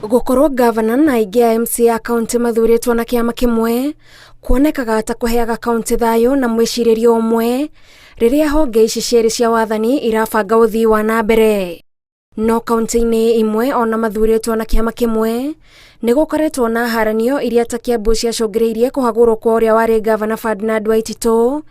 Gukorwo ngavana na aingĩ a MC a kaunti mathuritwo na kĩama kĩmwe kuonekaga ta kũheaga kaunti thayo na mwĩcirĩrio ũmwe rĩrĩa honge ici cierĩ cia wathani irabanga ũthii wa na mbere. No kaunti-inĩ imwe ona mathuritwo na kĩama kĩmwe nĩ gũkoretwo na haranio iria ta Kiambu ciacũngĩrĩirie kũhagũrwo kwa ũrĩa warĩ ngavana Ferdinand Ũritũ,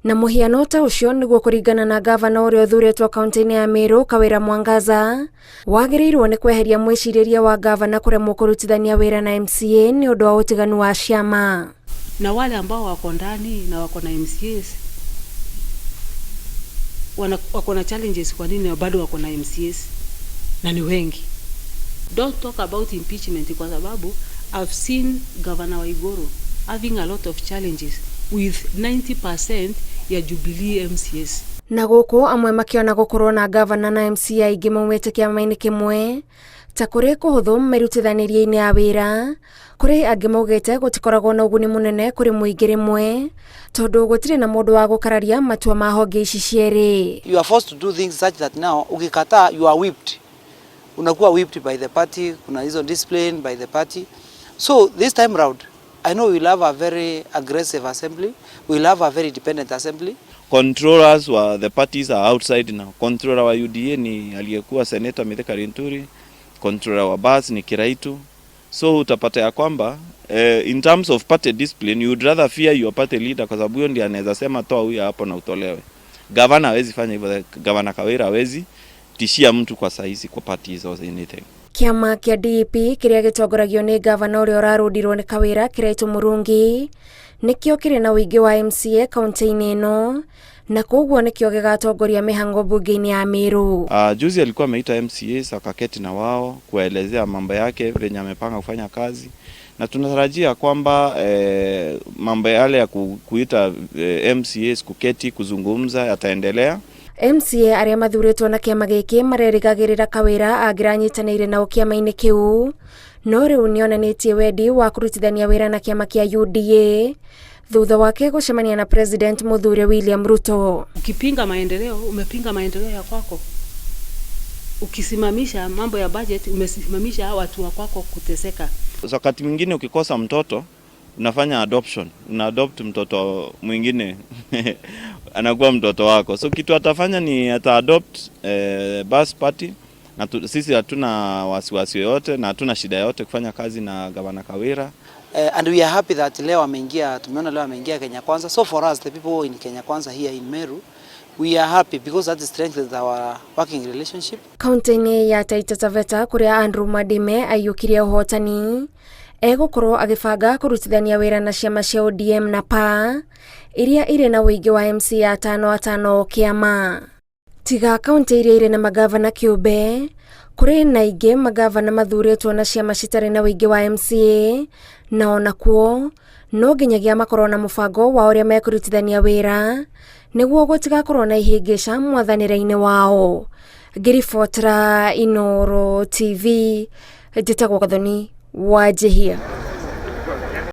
na mũhiano ta ũcio nĩguo kũringana na ngavana ũrĩa ũthuurĩtwo kaunti-inĩ ya Meru Kawira Mwangaza wagĩrĩirwo nĩ kweheria mwĩcirĩria wa ngavana kũremwo kũrutithania wĩra na MCA nĩ ũndũ wa ũtiganu wa ciama. Na wale ambao wako ndani na wako na MCAs wako na challenges, kwa nini bado wako na MCAs na ni wengi? Don't talk about impeachment kwa sababu I've seen Governor Waiguru having a lot of challenges with 90% ya Jubilee MCAs. Na gũkũ amwe makiona gũkorwo na ngavana na MCA aingĩ maumĩte kĩama-inĩ kĩmwe ta kũrĩ kũhũthũ merutithanirie-inĩ ya wĩra, kũrĩ angĩ maugĩte gũtikoragwo na ũguni mũnene kũrĩ mũingĩ rĩmwe tondũ gũtirĩ na mũndũ wa gũkararia matua ma honge ici cierĩ. You are forced to do things such that now ukikataa you are whipped. Unakuwa whipped by the party, kuna hizo discipline by the party. So this time round I know we'll have a very aggressive assembly, we'll have a very dependent assembly. Controllers wa the parties are outside now. Controller wa UDA ni aliyekuwa Senator Mithika Linturi, controller wa BAS ni Kiraitu. So utapata ya kwamba in terms of party discipline you would rather fear your party leader kwa sababu huyo ndiye anaweza sema toa huyu hapo na utolewe. Governor hawezi fanya hivyo, Governor Kawira hawezi tishia mtu kwa saizi kwa parties or anything. Kiama kia DP kĩrĩa gĩtongoragio nĩ ngavana ũrĩa ũrarũndirwo nĩ Kawira Kiraitu Murungi nĩkĩo kĩrĩ na ũingĩ wa MCA kaunti-inĩ ĩno, na koguo nĩkĩo gĩgatongoria mĩhango mbunge-inĩ ya Meru. Juzi alikuwa ameita MCAs akaketi na wao kuelezea mambo yake venye amepanga kufanya kazi, na tunatarajia kwamba mambo yale ya kuita MCAs kuketi kuzungumza yataendelea. MCA arĩa mathuritwo na kĩama gĩkĩ marerĩgagĩrĩra Kawira angĩranyitanĩire nao kĩama-inĩ kĩu, no rĩu nĩonanĩtie wendi wa kũrutithania wĩra na kĩama kĩa UDA thutha wake gũcemania na President Mũthure William Ruto. Ukipinga maendeleo, umepinga maendeleo ya kwako. Ukisimamisha mambo ya budget, umesimamisha watu wa kwako kuteseka. Wakati mwingine ukikosa mtoto unafanya adoption, una adopt mtoto mwingine anakuwa mtoto wako. So kitu atafanya ni ata-adopt BAS party, na sisi hatuna wasiwasi yote na hatuna shida yote kufanya kazi na Gavana Kawira. And we are happy that leo ameingia, tumeona leo ameingia Kenya Kwanza. So for us, the people in Kenya Kwanza here in Meru, we are happy because that strengthens our working relationship. Kaunti-inĩ ya Taita Taveta kũrĩa Andrew Madime aiyũkirie ũhotani, egũkorwo agĩbanga kũrutithania wĩra na ciama cia ODM na PA iria irĩ na ũingĩ wa MCA atano kĩama. Tiga kaunti iria irĩ na magavana kĩũmbe, kũrĩ na ingĩ magavana mathuritwo na ciama citarĩ na ũingĩ wa MCA, na onakuo no nginyagia makorwo na mũbango wa ũrĩa mekũrutithania wĩra nĩguo gũtigakorwo na ihĩngĩca mwathanĩra-inĩ wao. Ngĩribotera Inooro TV, njĩtagwo Gathoni Wanjihia.